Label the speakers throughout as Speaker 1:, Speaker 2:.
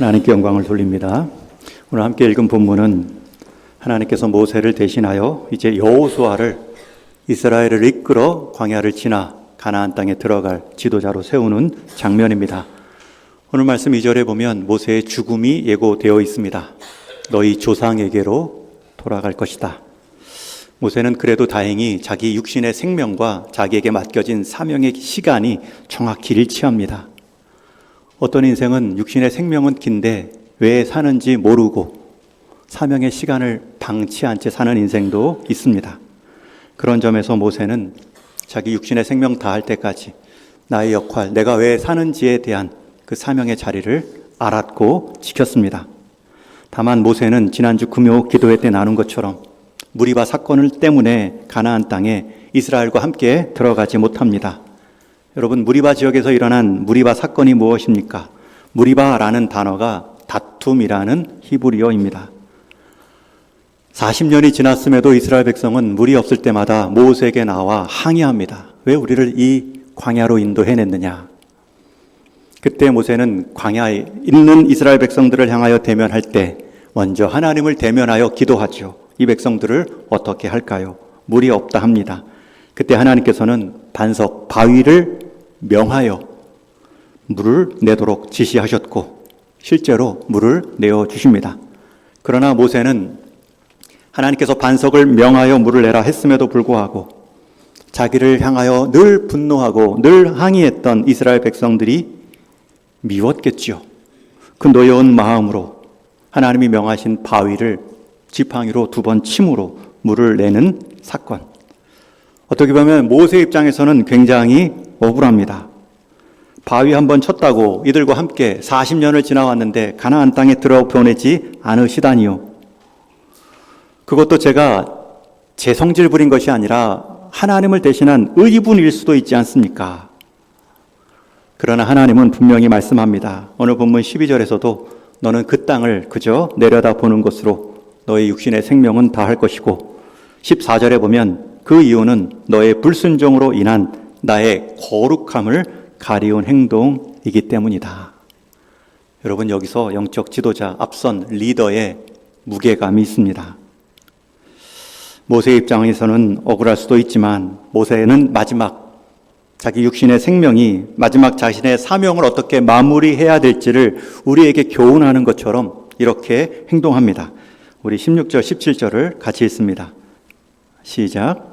Speaker 1: 하나님께 영광을 돌립니다. 오늘 함께 읽은 본문은 하나님께서 모세를 대신하여 이제 여호수아를 이스라엘을 이끌어 광야를 지나 가나안 땅에 들어갈 지도자로 세우는 장면입니다. 오늘 말씀 2절에 보면 모세의 죽음이 예고되어 있습니다. 너희 조상에게로 돌아갈 것이다. 모세는 그래도 다행히 자기 육신의 생명과 자기에게 맡겨진 사명의 시간이 정확히 일치합니다. 어떤 인생은 육신의 생명은 긴데 왜 사는지 모르고 사명의 시간을 방치 않지 사는 인생도 있습니다. 그런 점에서 모세는 자기 육신의 생명 다할 때까지 나의 역할, 내가 왜 사는지에 대한 그 사명의 자리를 알았고 지켰습니다. 다만 모세는 지난주 금요 기도회 때 나눈 것처럼 무리바 사건을 때문에 가나안 땅에 이스라엘과 함께 들어가지 못합니다. 여러분, 무리바 지역에서 일어난 무리바 사건이 무엇입니까? 무리바라는 단어가 다툼이라는 히브리어입니다. 40년이 지났음에도 이스라엘 백성은 물이 없을 때마다 모세에게 나와 항의합니다. 왜 우리를 이 광야로 인도해냈느냐? 그때 모세는 광야에 있는 이스라엘 백성들을 향하여 대면할 때 먼저 하나님을 대면하여 기도하죠. 이 백성들을 어떻게 할까요? 물이 없다 합니다. 그때 하나님께서는 반석 바위를 명하여 물을 내도록 지시하셨고 실제로 물을 내어주십니다. 그러나 모세는 하나님께서 반석을 명하여 물을 내라 했음에도 불구하고 자기를 향하여 늘 분노하고 늘 항의했던 이스라엘 백성들이 미웠겠죠. 그 노여운 마음으로 하나님이 명하신 바위를 지팡이로 2번 침으로 물을 내는 사건. 어떻게 보면 모세 입장에서는 굉장히 억울합니다. 바위 한번 쳤다고 이들과 함께 40년을 지나왔는데 가나안 땅에 들어보내지 않으시다니요. 그것도 제가 제 성질 부린 것이 아니라 하나님을 대신한 의분일 수도 있지 않습니까? 그러나 하나님은 분명히 말씀합니다. 오늘 본문 12절에서도 너는 그 땅을 그저 내려다보는 것으로 너의 육신의 생명은 다할 것이고 14절에 보면 그 이유는 너의 불순종으로 인한 나의 거룩함을 가리운 행동이기 때문이다. 여러분, 여기서 영적 지도자, 앞선 리더의 무게감이 있습니다. 모세 입장에서는 억울할 수도 있지만 모세는 마지막 자기 육신의 생명이 마지막 자신의 사명을 어떻게 마무리해야 될지를 우리에게 교훈하는 것처럼 이렇게 행동합니다. 우리 16절, 17절을 같이 읽습니다. 시작.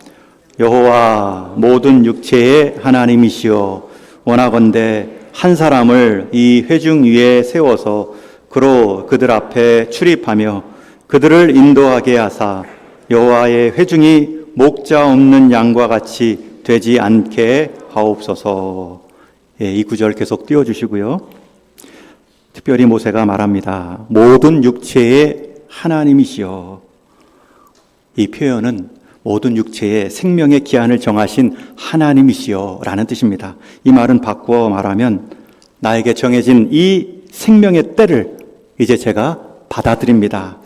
Speaker 1: 여호와 모든 육체의 하나님이시여 원하건대 한 사람을 이 회중 위에 세워서 그로 그들 앞에 출입하며 그들을 인도하게 하사 여호와의 회중이 목자 없는 양과 같이 되지 않게 하옵소서. 이 구절 계속 띄워주시고요. 특별히 모세가 말합니다. 모든 육체의 하나님이시여. 이 표현은 모든 육체의 생명의 기한을 정하신 하나님이시여 라는 뜻입니다. 이 말은 바꾸어 말하면 나에게 정해진 이 생명의 때를 이제 제가 받아들입니다.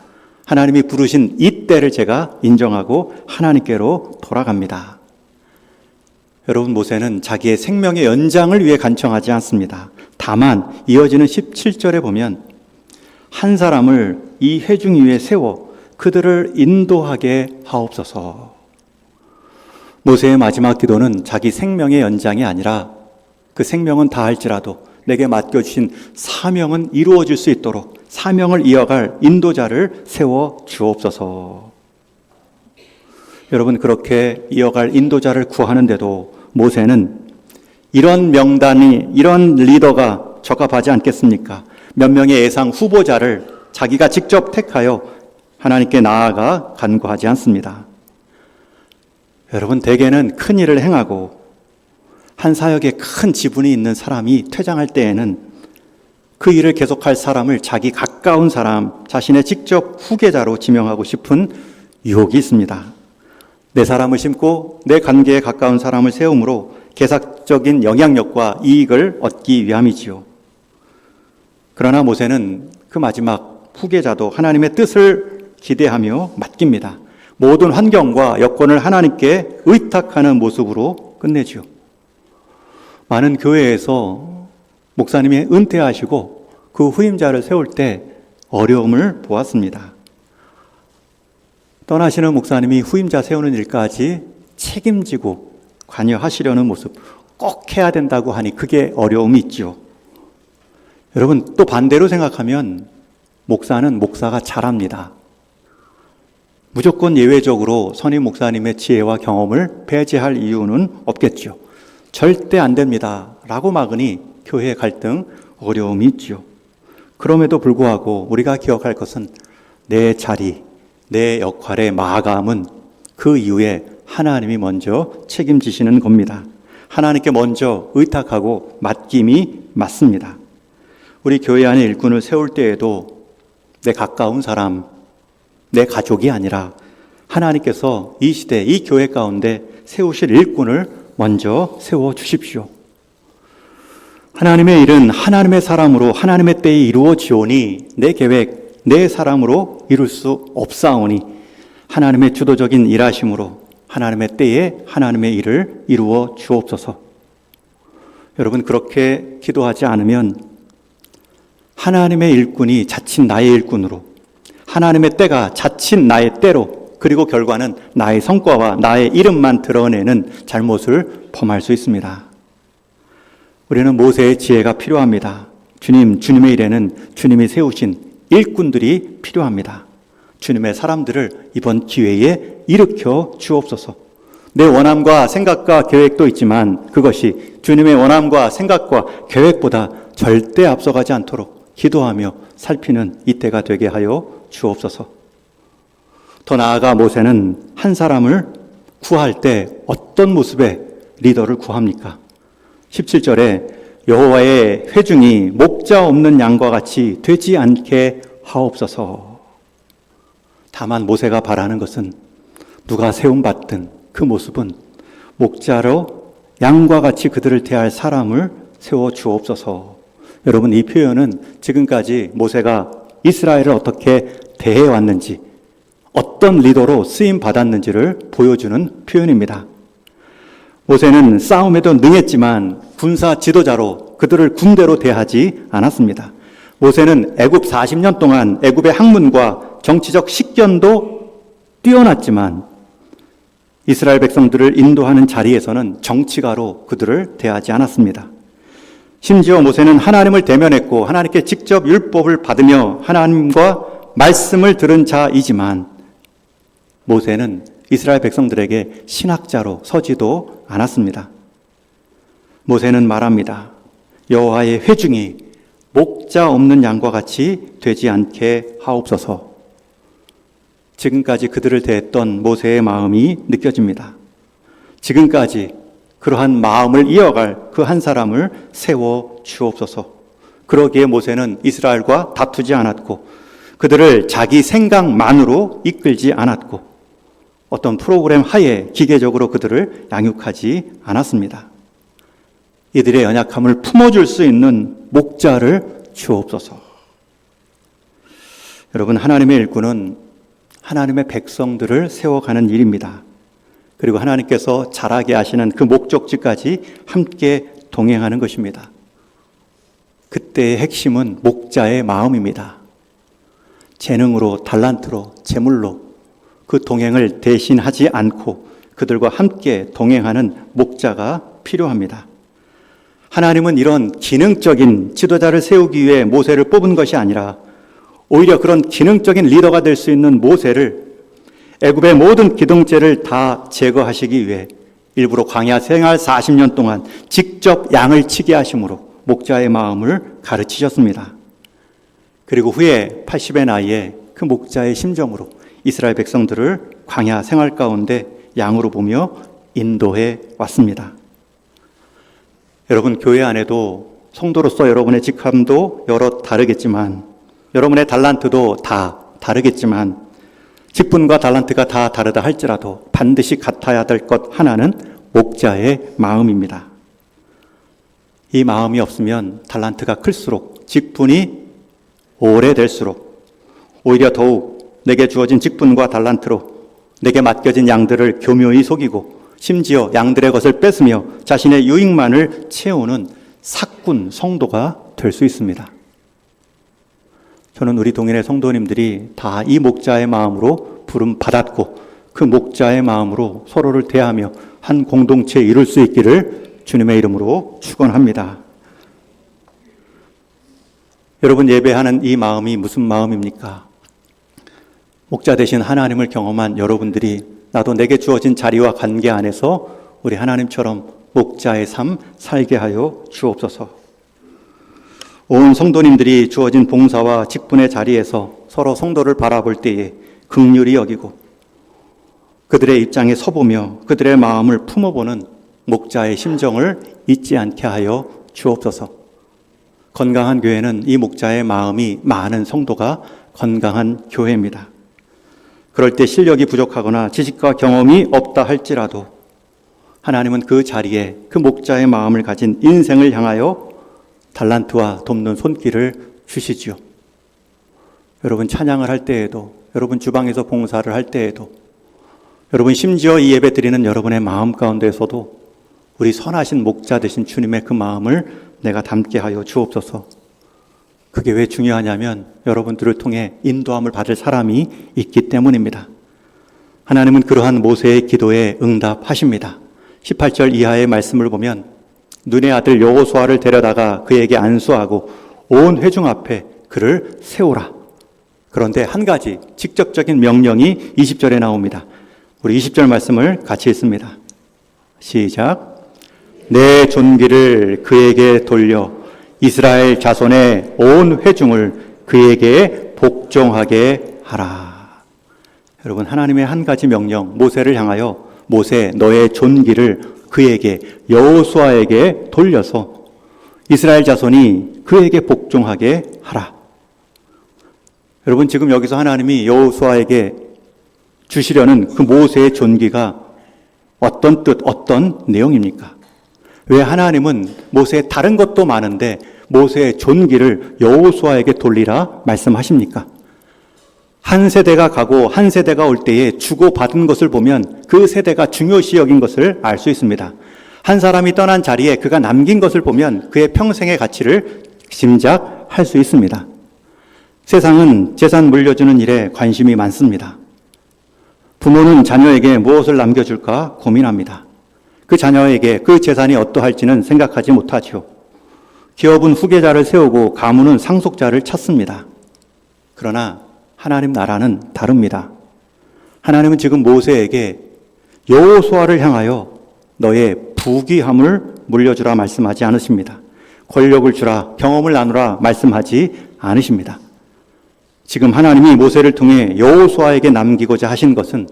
Speaker 1: 하나님이 부르신 이 때를 제가 인정하고 하나님께로 돌아갑니다. 여러분, 모세는 자기의 생명의 연장을 위해 간청하지 않습니다. 다만 이어지는 17절에 보면 한 사람을 이 회중 위에 세워 그들을 인도하게 하옵소서. 모세의 마지막 기도는 자기 생명의 연장이 아니라 그 생명은 다할지라도 내게 맡겨주신 사명은 이루어질 수 있도록 사명을 이어갈 인도자를 세워 주옵소서. 여러분, 그렇게 이어갈 인도자를 구하는데도 모세는 이런 명단이, 이런 리더가 적합하지 않겠습니까? 몇 명의 예상 후보자를 자기가 직접 택하여 하나님께 나아가 간구하지 않습니다. 여러분, 대개는 큰 일을 행하고 한 사역에 큰 지분이 있는 사람이 퇴장할 때에는 그 일을 계속할 사람을 자기 가까운 사람, 자신의 직접 후계자로 지명하고 싶은 유혹이 있습니다. 내 사람을 심고 내 관계에 가까운 사람을 세움으로 계산적인 영향력과 이익을 얻기 위함이지요. 그러나 모세는 그 마지막 후계자도 하나님의 뜻을 기대하며 맡깁니다. 모든 환경과 여건을 하나님께 의탁하는 모습으로 끝내지요. 많은 교회에서 목사님이 은퇴하시고 그 후임자를 세울 때 어려움을 보았습니다. 떠나시는 목사님이 후임자 세우는 일까지 책임지고 관여하시려는 모습, 꼭 해야 된다고 하니 그게 어려움이 있죠. 여러분, 또 반대로 생각하면 목사는 목사가 잘합니다. 무조건 예외적으로 선임 목사님의 지혜와 경험을 배제할 이유는 없겠죠. 절대 안 됩니다 라고 막으니 교회 갈등, 어려움이 있죠. 그럼에도 불구하고 우리가 기억할 것은 내 자리, 내 역할의 마감은 그 이후에 하나님이 먼저 책임지시는 겁니다. 하나님께 먼저 의탁하고 맡김이 맞습니다. 우리 교회 안에 일꾼을 세울 때에도 내 가까운 사람, 내 가족이 아니라 하나님께서 이 시대, 이 교회 가운데 세우실 일꾼을 먼저 세워주십시오. 하나님의 일은 하나님의 사람으로 하나님의 때에 이루어지오니 내 계획, 내 사람으로 이룰 수 없사오니 하나님의 주도적인 일하심으로 하나님의 때에 하나님의 일을 이루어 주옵소서. 여러분, 그렇게 기도하지 않으면 하나님의 일꾼이 자칫 나의 일꾼으로, 하나님의 때가 자칫 나의 때로, 그리고 결과는 나의 성과와 나의 이름만 드러내는 잘못을 범할 수 있습니다. 우리는 모세의 지혜가 필요합니다. 주님의 일에는 주님이 세우신 일꾼들이 필요합니다. 주님의 사람들을 이번 기회에 일으켜 주옵소서. 내 원함과 생각과 계획도 있지만 그것이 주님의 원함과 생각과 계획보다 절대 앞서가지 않도록 기도하며 살피는 이때가 되게 하여 주옵소서. 더 나아가 모세는 한 사람을 구할 때 어떤 모습의 리더를 구합니까? 17절에 여호와의 회중이 목자 없는 양과 같이 되지 않게 하옵소서. 다만 모세가 바라는 것은 누가 세움받든 그 모습은 목자로 양과 같이 그들을 대할 사람을 세워 주옵소서. 여러분, 이 표현은 지금까지 모세가 이스라엘을 어떻게 대해왔는지, 어떤 리더로 쓰임 받았는지를 보여주는 표현입니다. 모세는 싸움에도 능했지만 군사 지도자로 그들을 군대로 대하지 않았습니다. 모세는 애굽 40년 동안 애굽의 학문과 정치적 식견도 뛰어났지만 이스라엘 백성들을 인도하는 자리에서는 정치가로 그들을 대하지 않았습니다. 심지어 모세는 하나님을 대면했고 하나님께 직접 율법을 받으며 하나님과 말씀을 들은 자이지만 모세는 이스라엘 백성들에게 신학자로 서지도 않았습니다. 모세는 말합니다. 여호와의 회중이 목자 없는 양과 같이 되지 않게 하옵소서. 지금까지 그들을 대했던 모세의 마음이 느껴집니다. 지금까지 그러한 마음을 이어갈 그 한 사람을 세워 주옵소서. 그러기에 모세는 이스라엘과 다투지 않았고 그들을 자기 생각만으로 이끌지 않았고 어떤 프로그램 하에 기계적으로 그들을 양육하지 않았습니다. 이들의 연약함을 품어줄 수 있는 목자를 주옵소서. 여러분, 하나님의 일꾼은 하나님의 백성들을 세워가는 일입니다. 그리고 하나님께서 자라게 하시는 그 목적지까지 함께 동행하는 것입니다. 그때의 핵심은 목자의 마음입니다. 재능으로, 달란트로, 재물로 그 동행을 대신하지 않고 그들과 함께 동행하는 목자가 필요합니다. 하나님은 이런 기능적인 지도자를 세우기 위해 모세를 뽑은 것이 아니라 오히려 그런 기능적인 리더가 될 수 있는 모세를 애굽의 모든 기둥제를 다 제거하시기 위해 일부러 광야 생활 40년 동안 직접 양을 치게 하심으로 목자의 마음을 가르치셨습니다. 그리고 후에 80의 나이에 그 목자의 심정으로 이스라엘 백성들을 광야 생활 가운데 양으로 보며 인도해 왔습니다. 여러분, 교회 안에도 성도로서 여러분의 직함도 여러 다르겠지만 여러분의 달란트도 다 다르겠지만 직분과 달란트가 다 다르다 할지라도 반드시 같아야 될 것 하나는 목자의 마음입니다. 이 마음이 없으면 달란트가 클수록 직분이 오래될수록 오히려 더욱 내게 주어진 직분과 달란트로 내게 맡겨진 양들을 교묘히 속이고 심지어 양들의 것을 뺏으며 자신의 유익만을 채우는 사꾼 성도가 될 수 있습니다. 저는 우리 동인의 성도님들이 다 이 목자의 마음으로 부름 받았고 그 목자의 마음으로 서로를 대하며 한 공동체 이룰 수 있기를 주님의 이름으로 축원합니다. 여러분, 예배하는 이 마음이 무슨 마음입니까? 목자 되신 하나님을 경험한 여러분들이 나도 내게 주어진 자리와 관계 안에서 우리 하나님처럼 목자의 삶 살게 하여 주옵소서. 온 성도님들이 주어진 봉사와 직분의 자리에서 서로 성도를 바라볼 때에 긍휼히 여기고 그들의 입장에 서보며 그들의 마음을 품어보는 목자의 심정을 잊지 않게 하여 주옵소서. 건강한 교회는 이 목자의 마음이 많은 성도가 건강한 교회입니다. 그럴 때 실력이 부족하거나 지식과 경험이 없다 할지라도 하나님은 그 자리에 그 목자의 마음을 가진 인생을 향하여 달란트와 돕는 손길을 주시지요. 여러분, 찬양을 할 때에도, 여러분 주방에서 봉사를 할 때에도, 여러분 심지어 이 예배 드리는 여러분의 마음 가운데에서도 우리 선하신 목자 되신 주님의 그 마음을 내가 담게 하여 주옵소서. 그게 왜 중요하냐면 여러분들을 통해 인도함을 받을 사람이 있기 때문입니다. 하나님은 그러한 모세의 기도에 응답하십니다. 18절 이하의 말씀을 보면 눈의 아들 여호수아를 데려다가 그에게 안수하고 온 회중 앞에 그를 세우라. 그런데 한 가지 직접적인 명령이 20절에 나옵니다. 우리 20절 말씀을 같이 읽습니다. 시작. 내 존귀를 그에게 돌려 이스라엘 자손의 온 회중을 그에게 복종하게 하라. 여러분, 하나님의 한 가지 명령, 모세를 향하여 모세 너의 존귀를 그에게 여호수아에게 돌려서 이스라엘 자손이 그에게 복종하게 하라. 여러분, 지금 여기서 하나님이 여호수아에게 주시려는 그 모세의 존귀가 어떤 뜻, 어떤 내용입니까? 왜 하나님은 모세의 다른 것도 많은데 모세의 존귀를 여호수아에게 돌리라 말씀하십니까? 한 세대가 가고 한 세대가 올 때에 주고받은 것을 보면 그 세대가 중요시 여긴 것을 알 수 있습니다. 한 사람이 떠난 자리에 그가 남긴 것을 보면 그의 평생의 가치를 짐작할 수 있습니다. 세상은 재산 물려주는 일에 관심이 많습니다. 부모는 자녀에게 무엇을 남겨줄까 고민합니다. 그 자녀에게 그 재산이 어떠할지는 생각하지 못하죠. 기업은 후계자를 세우고 가문은 상속자를 찾습니다. 그러나 하나님 나라는 다릅니다. 하나님은 지금 모세에게 여호수아를 향하여 너의 부귀함을 물려주라 말씀하지 않으십니다. 권력을 주라, 경험을 나누라 말씀하지 않으십니다. 지금 하나님이 모세를 통해 여호수아에게 남기고자 하신 것은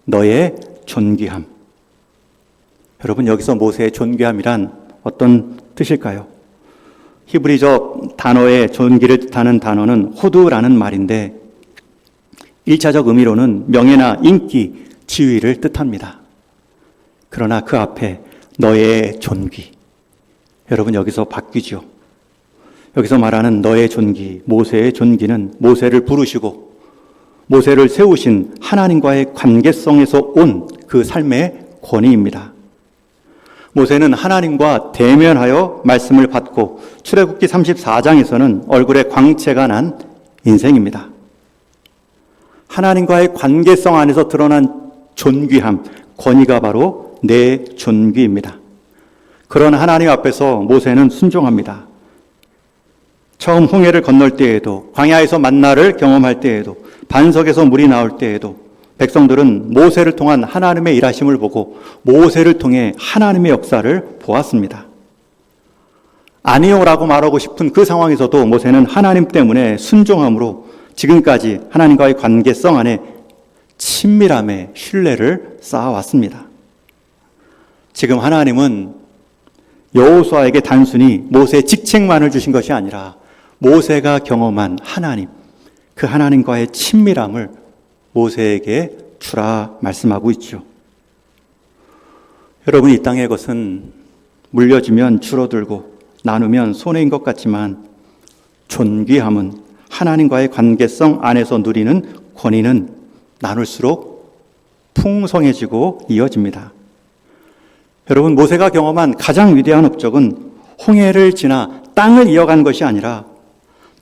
Speaker 1: 너의 존귀함. 여러분, 여기서 모세의 존귀함이란 어떤 뜻일까요? 히브리적 단어의 존귀를 뜻하는 단어는 호두라는 말인데 1차적 의미로는 명예나 인기, 지위를 뜻합니다. 그러나 그 앞에 너의 존귀. 여러분, 여기서 바뀌죠. 여기서 말하는 너의 존귀, 모세의 존귀는 모세를 부르시고 모세를 세우신 하나님과의 관계성에서 온 그 삶의 권위입니다. 모세는 하나님과 대면하여 말씀을 받고 출애굽기 34장에서는 얼굴에 광채가 난 인생입니다. 하나님과의 관계성 안에서 드러난 존귀함, 권위가 바로 내 존귀입니다. 그런 하나님 앞에서 모세는 순종합니다. 처음 홍해를 건널 때에도, 광야에서 만나를 경험할 때에도, 반석에서 물이 나올 때에도 백성들은 모세를 통한 하나님의 일하심을 보고 모세를 통해 하나님의 역사를 보았습니다. 아니요라고 말하고 싶은 그 상황에서도 모세는 하나님 때문에 순종함으로 지금까지 하나님과의 관계성 안에 친밀함의 신뢰를 쌓아왔습니다. 지금 하나님은 여호수아에게 단순히 모세의 직책만을 주신 것이 아니라 모세가 경험한 하나님, 그 하나님과의 친밀함을 모세에게 주라 말씀하고 있죠. 여러분, 이 땅의 것은 물려주면 줄어들고 나누면 손해인 것 같지만 존귀함은 하나님과의 관계성 안에서 누리는 권위는 나눌수록 풍성해지고 이어집니다. 여러분, 모세가 경험한 가장 위대한 업적은 홍해를 지나 땅을 이어간 것이 아니라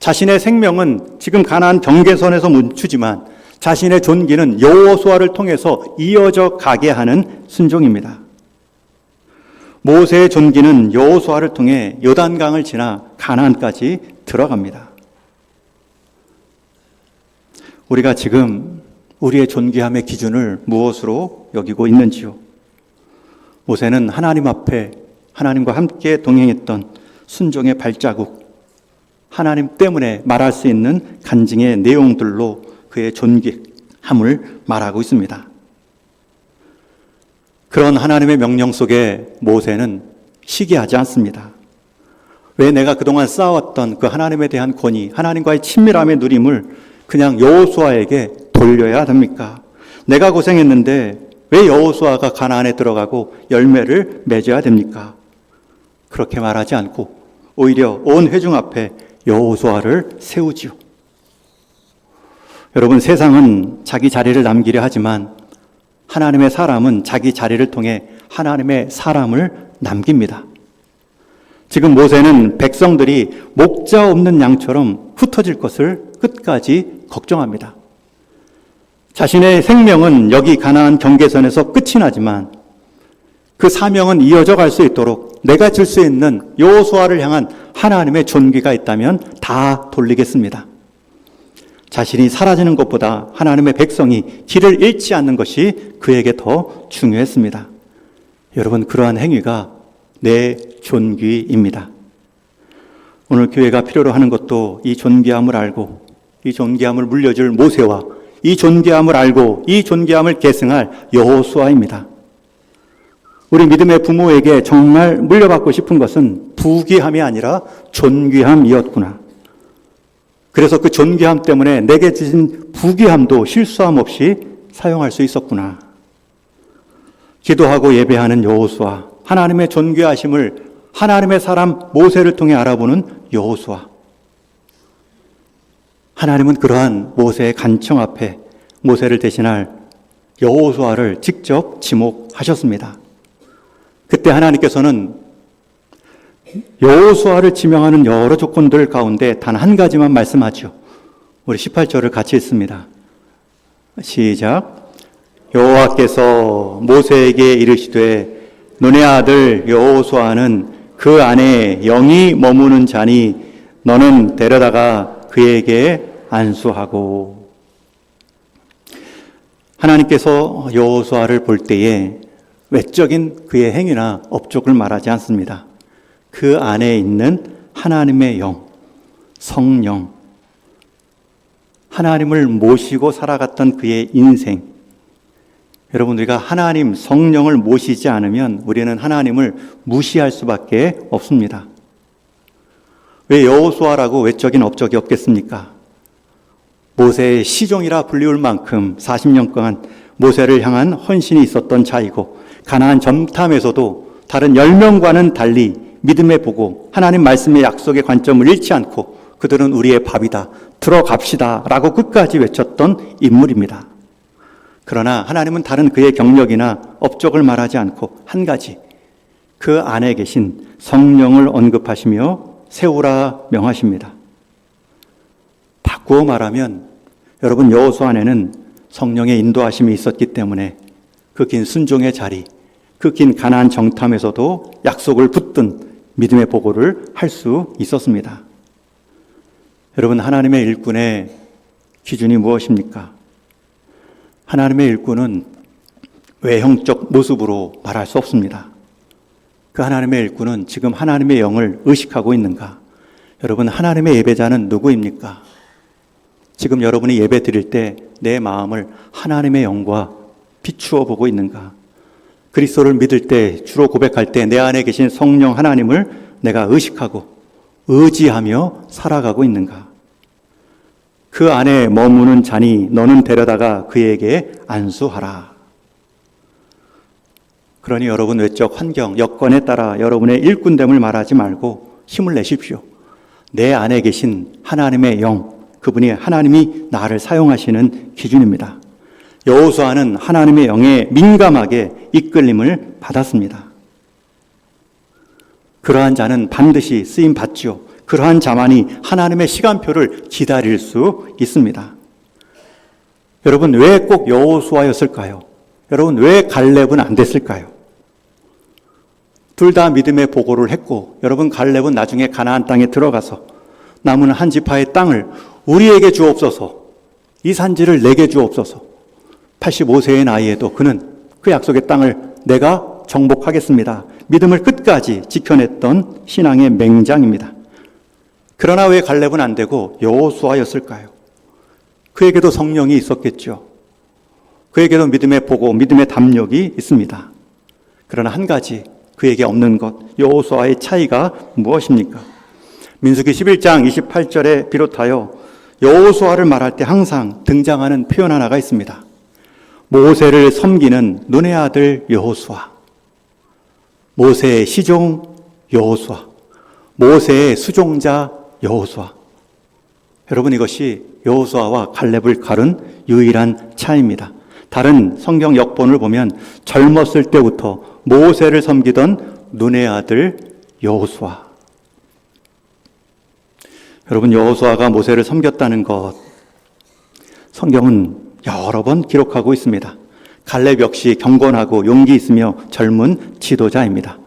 Speaker 1: 자신의 생명은 지금 가나안 경계선에서 멈추지만 자신의 존귀는 여호수아를 통해서 이어져 가게 하는 순종입니다. 모세의 존귀는 여호수아를 통해 요단강을 지나 가나안까지 들어갑니다. 우리가 지금 우리의 존귀함의 기준을 무엇으로 여기고 있는지요? 모세는 하나님 앞에 하나님과 함께 동행했던 순종의 발자국, 하나님 때문에 말할 수 있는 간증의 내용들로 그의 존귀함을 말하고 있습니다. 그런 하나님의 명령 속에 모세는 시기하지 않습니다. 왜 내가 그동안 쌓아왔던 그 하나님에 대한 권위, 하나님과의 친밀함의 누림을 그냥 여호수아에게 돌려야 됩니까? 내가 고생했는데 왜 여호수아가 가나안에 들어가고 열매를 맺어야 됩니까? 그렇게 말하지 않고 오히려 온 회중 앞에 여호수아를 세우지요. 여러분, 세상은 자기 자리를 남기려 하지만 하나님의 사람은 자기 자리를 통해 하나님의 사람을 남깁니다. 지금 모세는 백성들이 목자 없는 양처럼 흩어질 것을 끝까지 걱정합니다. 자신의 생명은 여기 가나안 경계선에서 끝이 나지만 그 사명은 이어져 갈 수 있도록 내가 줄 수 있는 여호수아를 향한 하나님의 존귀가 있다면 다 돌리겠습니다. 자신이 사라지는 것보다 하나님의 백성이 길을 잃지 않는 것이 그에게 더 중요했습니다. 여러분, 그러한 행위가 내 존귀입니다. 오늘 교회가 필요로 하는 것도 이 존귀함을 알고 이 존귀함을 물려줄 모세와 이 존귀함을 알고 이 존귀함을 계승할 여호수아입니다. 우리 믿음의 부모에게 정말 물려받고 싶은 것은 부귀함이 아니라 존귀함이었구나. 그래서 그 존귀함 때문에 내게 주신 부귀함도 실수함 없이 사용할 수 있었구나. 기도하고 예배하는 여호수아, 하나님의 존귀하심을 하나님의 사람 모세를 통해 알아보는 여호수아. 하나님은 그러한 모세의 간청 앞에 모세를 대신할 여호수아를 직접 지목하셨습니다. 그때 하나님께서는 여호수아를 지명하는 여러 조건들 가운데 단 한 가지만 말씀하죠. 우리 18절을 같이 읽습니다. 시작. 여호와께서 모세에게 이르시되 너네 아들 여호수아는 그 안에 영이 머무는 자니 너는 데려다가 그에게 안수하고. 하나님께서 여호수아를 볼 때에 외적인 그의 행위나 업적을 말하지 않습니다. 그 안에 있는 하나님의 영, 성령, 하나님을 모시고 살아갔던 그의 인생. 여러분, 우리가 하나님, 성령을 모시지 않으면 우리는 하나님을 무시할 수밖에 없습니다. 왜 여호수아라고 외적인 업적이 없겠습니까? 모세의 시종이라 불리울 만큼 40년 동안 모세를 향한 헌신이 있었던 자이고 가나안 정탐에서도 다른 10명과는 달리 믿음의 보고 하나님 말씀의 약속의 관점을 잃지 않고 그들은 우리의 밥이다, 들어갑시다 라고 끝까지 외쳤던 인물입니다. 그러나 하나님은 다른 그의 경력이나 업적을 말하지 않고 한 가지, 그 안에 계신 성령을 언급하시며 세우라 명하십니다. 바꾸어 말하면 여러분, 여호수아 안에는 성령의 인도하심이 있었기 때문에 그 긴 순종의 자리, 그 긴 가나안 정탐에서도 약속을 붙든 믿음의 보고를 할 수 있었습니다. 여러분, 하나님의 일꾼의 기준이 무엇입니까? 하나님의 일꾼은 외형적 모습으로 말할 수 없습니다. 그 하나님의 일꾼은 지금 하나님의 영을 의식하고 있는가? 여러분, 하나님의 예배자는 누구입니까? 지금 여러분이 예배 드릴 때 내 마음을 하나님의 영과 비추어 보고 있는가? 그리스도를 믿을 때, 주로 고백할 때 내 안에 계신 성령 하나님을 내가 의식하고 의지하며 살아가고 있는가? 그 안에 머무는 자니 너는 데려다가 그에게 안수하라. 그러니 여러분, 외적 환경, 여건에 따라 여러분의 일꾼됨을 말하지 말고 힘을 내십시오. 내 안에 계신 하나님의 영, 그분이 하나님이 나를 사용하시는 기준입니다. 여호수아는 하나님의 영에 민감하게 이끌림을 받았습니다. 그러한 자는 반드시 쓰임 받지요. 그 그러한 자만이 하나님의 시간표를 기다릴 수 있습니다. 여러분, 왜 꼭 여호수아였을까요? 여러분, 왜 갈렙은 안 됐을까요? 둘 다 믿음의 보고를 했고, 여러분, 갈렙은 나중에 가나안 땅에 들어가서 남은 한 지파의 땅을 우리에게 주옵소서, 이 산지를 내게 주옵소서. 85세의 나이에도 그는 그 약속의 땅을 내가 정복하겠습니다. 믿음을 끝까지 지켜냈던 신앙의 맹장입니다. 그러나 왜 갈렙은 안 되고 여호수아였을까요? 그에게도 성령이 있었겠죠. 그에게도 믿음의 보고, 믿음의 담력이 있습니다. 그러나 한 가지 그에게 없는 것, 여호수아의 차이가 무엇입니까? 민수기 11장 28절에 비롯하여 여호수아를 말할 때 항상 등장하는 표현 하나가 있습니다. 모세를 섬기는 눈의 아들 여호수아, 모세의 시종 여호수아, 모세의 수종자 여호수아. 여러분, 이것이 여호수아와 갈렙을 가른 유일한 차이입니다. 다른 성경 역본을 보면 젊었을 때부터 모세를 섬기던 눈의 아들 여호수아. 여러분, 여호수아가 모세를 섬겼다는 것, 성경은 여러 번 기록하고 있습니다. 갈렙 역시 경건하고 용기 있으며 젊은 지도자입니다.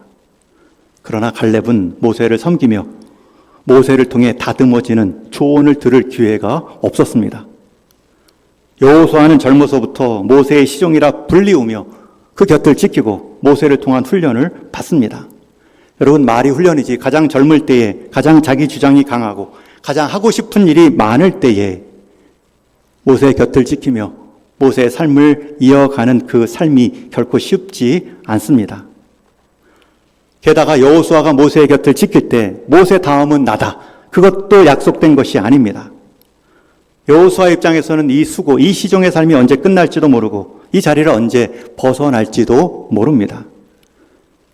Speaker 1: 그러나 갈렙은 모세를 섬기며 모세를 통해 다듬어지는 조언을 들을 기회가 없었습니다. 여호수아는 젊어서부터 모세의 시종이라 불리우며 그 곁을 지키고 모세를 통한 훈련을 받습니다. 여러분, 말이 훈련이지 가장 젊을 때에 가장 자기 주장이 강하고 가장 하고 싶은 일이 많을 때에 모세의 곁을 지키며 모세의 삶을 이어가는 그 삶이 결코 쉽지 않습니다. 게다가 여호수아가 모세의 곁을 지킬 때 모세 다음은 나다, 그것도 약속된 것이 아닙니다. 여호수아 입장에서는 이 수고, 이 시종의 삶이 언제 끝날지도 모르고 이 자리를 언제 벗어날지도 모릅니다.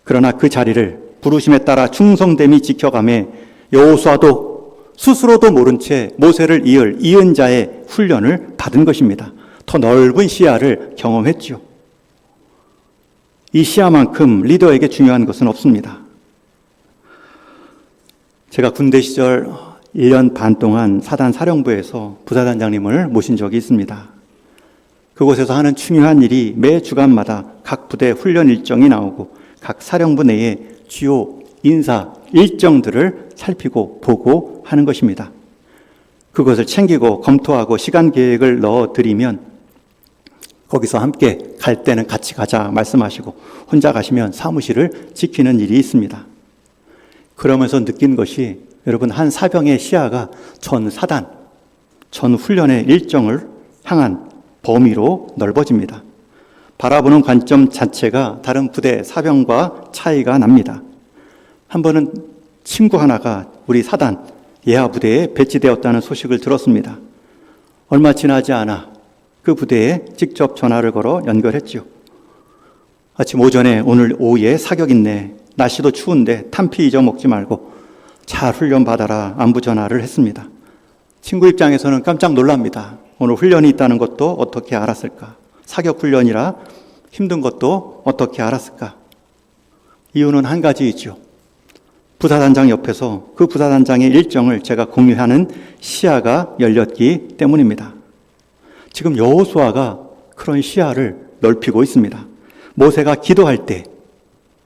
Speaker 1: 그러나 그 자리를 부르심에 따라 충성됨이 지켜가며 여호수아도 스스로도 모른 채 모세를 이을 이은자의 훈련을 받은 것입니다. 더 넓은 시야를 경험했죠. 이 시야만큼 리더에게 중요한 것은 없습니다. 제가 군대 시절 1년 반 동안 사단 사령부에서 부사단장님을 모신 적이 있습니다. 그곳에서 하는 중요한 일이 매 주간마다 각 부대 훈련 일정이 나오고 각 사령부 내에 주요 인사 일정들을 살피고 보고하는 것입니다. 그것을 챙기고 검토하고 시간 계획을 넣어드리면 거기서 함께 갈 때는 같이 가자 말씀하시고 혼자 가시면 사무실을 지키는 일이 있습니다. 그러면서 느낀 것이, 여러분, 한 사병의 시야가 전 사단, 전 훈련의 일정을 향한 범위로 넓어집니다. 바라보는 관점 자체가 다른 부대 사병과 차이가 납니다. 한 번은 친구 하나가 우리 사단 예하 부대에 배치되었다는 소식을 들었습니다. 얼마 지나지 않아 그 부대에 직접 전화를 걸어 연결했죠. 아침 오전에 오늘 오후에 사격 있네. 날씨도 추운데 탄피 잊어먹지 말고 잘 훈련 받아라. 안부 전화를 했습니다. 친구 입장에서는 깜짝 놀랍니다. 오늘 훈련이 있다는 것도 어떻게 알았을까? 사격 훈련이라 힘든 것도 어떻게 알았을까? 이유는 한 가지이죠. 부사단장 옆에서 그 부사단장의 일정을 제가 공유하는 시야가 열렸기 때문입니다. 지금 여호수아가 그런 시야를 넓히고 있습니다. 모세가 기도할 때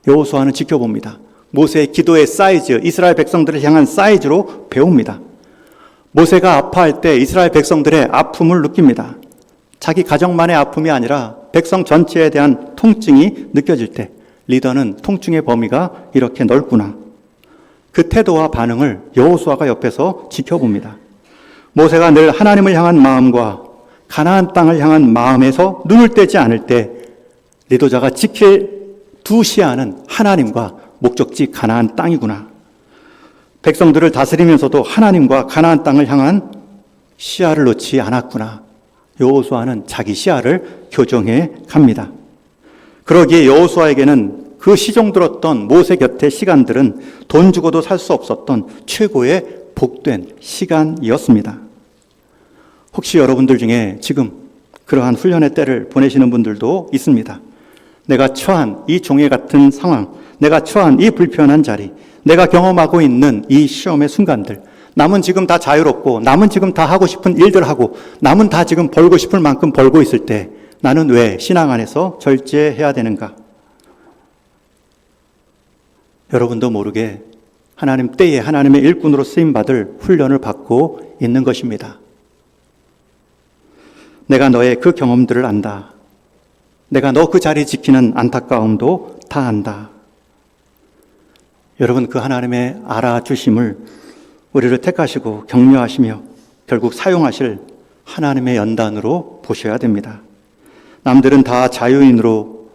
Speaker 1: 여호수아는 지켜봅니다. 모세의 기도의 사이즈, 이스라엘 백성들을 향한 사이즈로 배웁니다. 모세가 아파할 때 이스라엘 백성들의 아픔을 느낍니다. 자기 가정만의 아픔이 아니라 백성 전체에 대한 통증이 느껴질 때 리더는 통증의 범위가 이렇게 넓구나. 그 태도와 반응을 여호수아가 옆에서 지켜봅니다. 모세가 늘 하나님을 향한 마음과 가나안 땅을 향한 마음에서 눈을 떼지 않을 때 리더자가 지킬 두 시야는 하나님과 목적지 가나안 땅이구나. 백성들을 다스리면서도 하나님과 가나안 땅을 향한 시야를 놓지 않았구나. 여호수아는 자기 시야를 교정해 갑니다. 그러기에 여호수아에게는 그 시종 들었던 모세 곁의 시간들은 돈 주고도 살 수 없었던 최고의 복된 시간이었습니다. 혹시 여러분들 중에 지금 그러한 훈련의 때를 보내시는 분들도 있습니다. 내가 처한 이 종회 같은 상황, 내가 처한 이 불편한 자리, 내가 경험하고 있는 이 시험의 순간들, 남은 지금 다 자유롭고 남은 지금 다 하고 싶은 일들 하고 남은 다 지금 벌고 싶을 만큼 벌고 있을 때 나는 왜 신앙 안에서 절제해야 되는가? 여러분도 모르게 하나님 때에 하나님의 일꾼으로 쓰임받을 훈련을 받고 있는 것입니다. 내가 너의 그 경험들을 안다. 내가 너 그 자리 지키는 안타까움도 다 안다. 여러분, 그 하나님의 알아주심을 우리를 택하시고 격려하시며 결국 사용하실 하나님의 연단으로 보셔야 됩니다. 남들은 다 자유인으로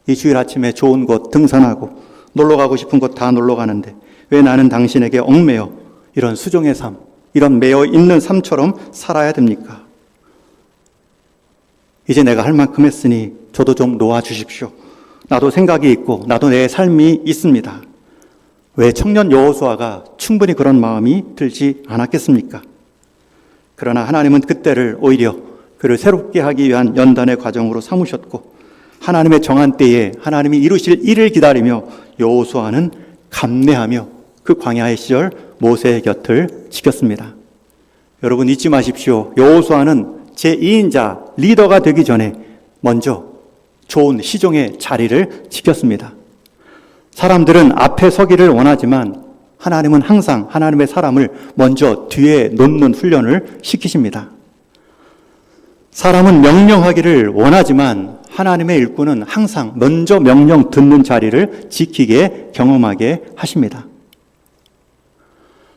Speaker 1: 이 주일 아침에 좋은 곳 등산하고 놀러 가고 싶은 곳 다 놀러 가는데 왜 나는 당신에게 얽매여 이런 수종의 삶, 이런 매여 있는 삶처럼 살아야 됩니까? 이제 내가 할 만큼 했으니 저도 좀 놓아주십시오. 나도 생각이 있고 나도 내 삶이 있습니다. 왜 청년 여호수아가 충분히 그런 마음이 들지 않았겠습니까? 그러나 하나님은 그때를 오히려 그를 새롭게 하기 위한 연단의 과정으로 삼으셨고 하나님의 정한 때에 하나님이 이루실 일을 기다리며 여호수아는 감내하며 그 광야의 시절 모세의 곁을 지켰습니다. 여러분 잊지 마십시오. 여호수아는 제2인자 리더가 되기 전에 먼저 좋은 시종의 자리를 지켰습니다. 사람들은 앞에 서기를 원하지만 하나님은 항상 하나님의 사람을 먼저 뒤에 놓는 훈련을 시키십니다. 사람은 명령하기를 원하지만 하나님의 일꾼은 항상 먼저 명령 듣는 자리를 지키게 경험하게 하십니다.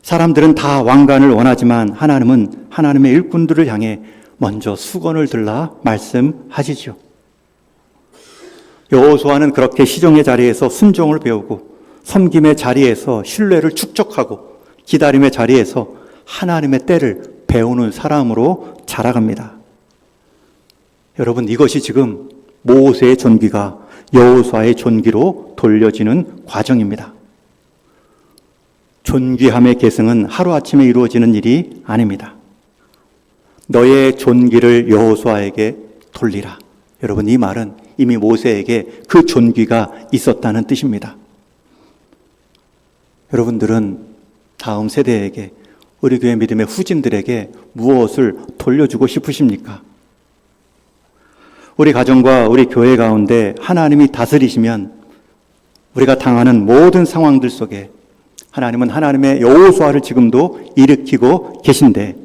Speaker 1: 사람들은 다 왕관을 원하지만 하나님은 하나님의 일꾼들을 향해 먼저 수건을 들라 말씀하시죠. 여호수아는 그렇게 시종의 자리에서 순종을 배우고 섬김의 자리에서 신뢰를 축적하고 기다림의 자리에서 하나님의 때를 배우는 사람으로 자라갑니다. 여러분 이것이 지금 모세의 존귀가 여호수아의 존귀로 돌려지는 과정입니다. 존귀함의 계승은 하루아침에 이루어지는 일이 아닙니다. 너의 존귀를 여호수아에게 돌리라. 여러분 이 말은 이미 모세에게 그 존귀가 있었다는 뜻입니다. 여러분들은 다음 세대에게 우리 교회 믿음의 후진들에게 무엇을 돌려주고 싶으십니까? 우리 가정과 우리 교회 가운데 하나님이 다스리시면 우리가 당하는 모든 상황들 속에 하나님은 하나님의 여호수아를 지금도 일으키고 계신데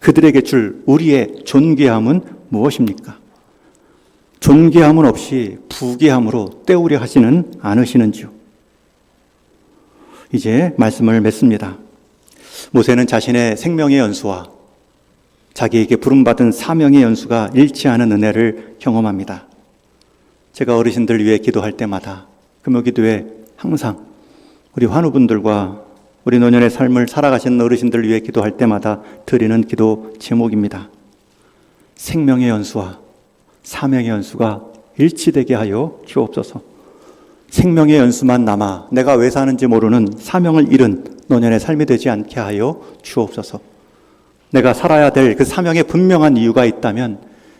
Speaker 1: 그들에게 줄 우리의 존귀함은 무엇입니까? 존귀함은 없이 부귀함으로 때우려 하지는 않으시는지요? 이제 말씀을 맺습니다. 모세는 자신의 생명의 연수와 자기에게 부름받은 사명의 연수가 일치하는 은혜를 경험합니다. 제가 어르신들 위해 기도할 때마다 금요기도에 항상 우리 환우분들과 우리 노년의 삶을 살아가시는 어르신들 위해 기도할 때마다 드리는 기도 제목입니다. 생명의 연수와 사명의 연수가 일치되게 하여 주옵소서. 생명의 연수만 남아 내가 왜 사는지 모르는 사명을 잃은 노년의 삶이 되지 않게 하여 주옵소서. 내가 살아야 될 그 사명에 분명한 이유가 있다면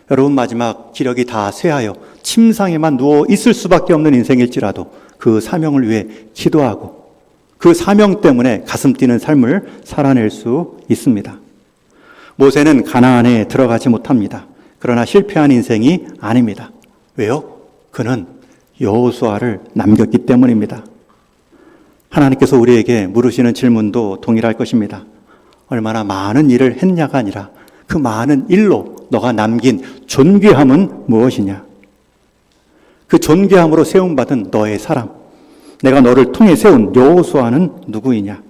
Speaker 1: 여러분 마지막 기력이 다 쇠하여 침상에만 누워 있을 수밖에 없는 인생일지라도 그 사명을 위해 기도하고 그 사명 때문에 가슴 뛰는 삶을 살아낼 수 있습니다. 모세는 가나안에 들어가지 못합니다. 그러나 실패한 인생이 아닙니다. 왜요? 그는 여호수아를 남겼기 때문입니다. 하나님께서 우리에게 물으시는 질문도 동일할 것입니다. 얼마나 많은 일을 했냐가 아니라 그 많은 일로 너가 남긴 존귀함은 무엇이냐? 그 존귀함으로 세움받은 너의 사람, 내가 너를 통해 세운 여호수아는 누구이냐?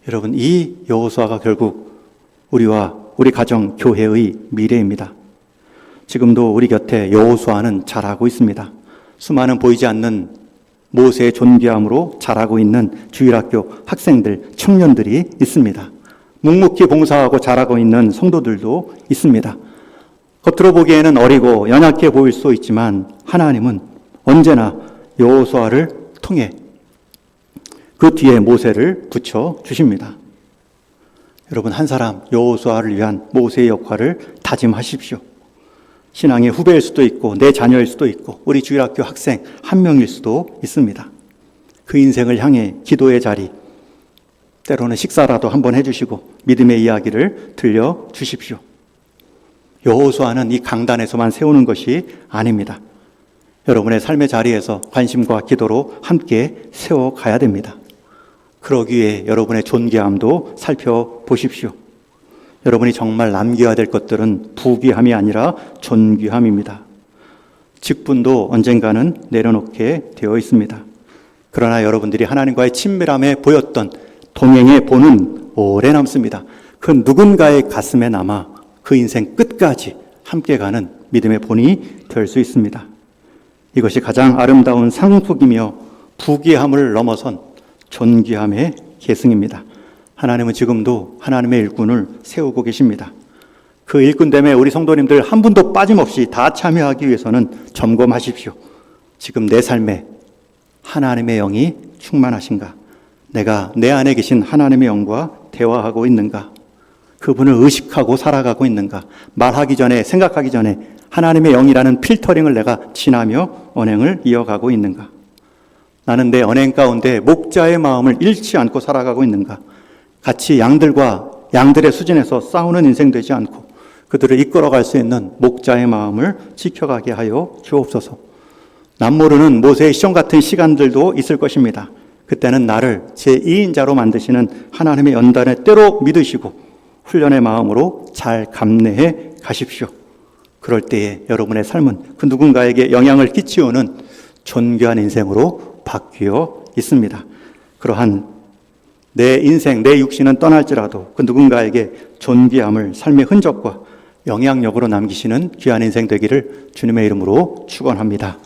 Speaker 1: 여러분, 이 여호수아가 결국 우리와 우리 가정, 교회의 미래입니다. 지금도 우리 곁에 여호수아는 자라고 있습니다. 수많은 보이지 않는 모세의 존귀함으로 자라고 있는 주일학교 학생들, 청년들이 있습니다. 묵묵히 봉사하고 자라고 있는 성도들도 있습니다. 겉으로 보기에는 어리고 연약해 보일 수 있지만 하나님은 언제나 여호수아를 통해 그 뒤에 모세를 붙여 주십니다. 여러분, 한 사람 여호수아를 위한 모세의 역할을 다짐하십시오. 신앙의 후배일 수도 있고 내 자녀일 수도 있고 우리 주일학교 학생 한 명일 수도 있습니다. 그 인생을 향해 기도의 자리, 때로는 식사라도 한번 해주시고 믿음의 이야기를 들려주십시오. 여호수아는 이 강단에서만 세우는 것이 아닙니다. 여러분의 삶의 자리에서 관심과 기도로 함께 세워가야 됩니다. 그러기 위해 여러분의 존귀함도 살펴보십시오. 여러분이 정말 남겨야 될 것들은 부귀함이 아니라 존귀함입니다. 직분도 언젠가는 내려놓게 되어 있습니다. 그러나 여러분들이 하나님과의 친밀함에 보였던 동행의 본은 오래 남습니다. 그 누군가의 가슴에 남아 그 인생 끝까지 함께 가는 믿음의 본이 될 수 있습니다. 이것이 가장 아름다운 상속이며 부귀함을 넘어선 존귀함의 계승입니다. 하나님은 지금도 하나님의 일꾼을 세우고 계십니다. 그 일꾼 때문에 우리 성도님들 한 분도 빠짐없이 다 참여하기 위해서는 점검하십시오. 지금 내 삶에 하나님의 영이 충만하신가? 내가 내 안에 계신 하나님의 영과 대화하고 있는가? 그분을 의식하고 살아가고 있는가? 말하기 전에, 생각하기 전에 하나님의 영이라는 필터링을 내가 지나며 언행을 이어가고 있는가? 나는 내 언행 가운데 목자의 마음을 잃지 않고 살아가고 있는가? 같이 양들의 수준에서 싸우는 인생 되지 않고 그들을 이끌어갈 수 있는 목자의 마음을 지켜가게 하여 주옵소서. 남모르는 모세의 시험 같은 시간들도 있을 것입니다. 그때는 나를 제2인자로 만드시는 하나님의 연단에 때로 믿으시고 훈련의 마음으로 잘 감내해 가십시오. 그럴 때에 여러분의 삶은 그 누군가에게 영향을 끼치우는 존귀한 인생으로 바뀌어 있습니다. 그러한 내 인생, 내 육신은 떠날지라도 그 누군가에게 존귀함을 삶의 흔적과 영향력으로 남기시는 귀한 인생 되기를 주님의 이름으로 축원합니다.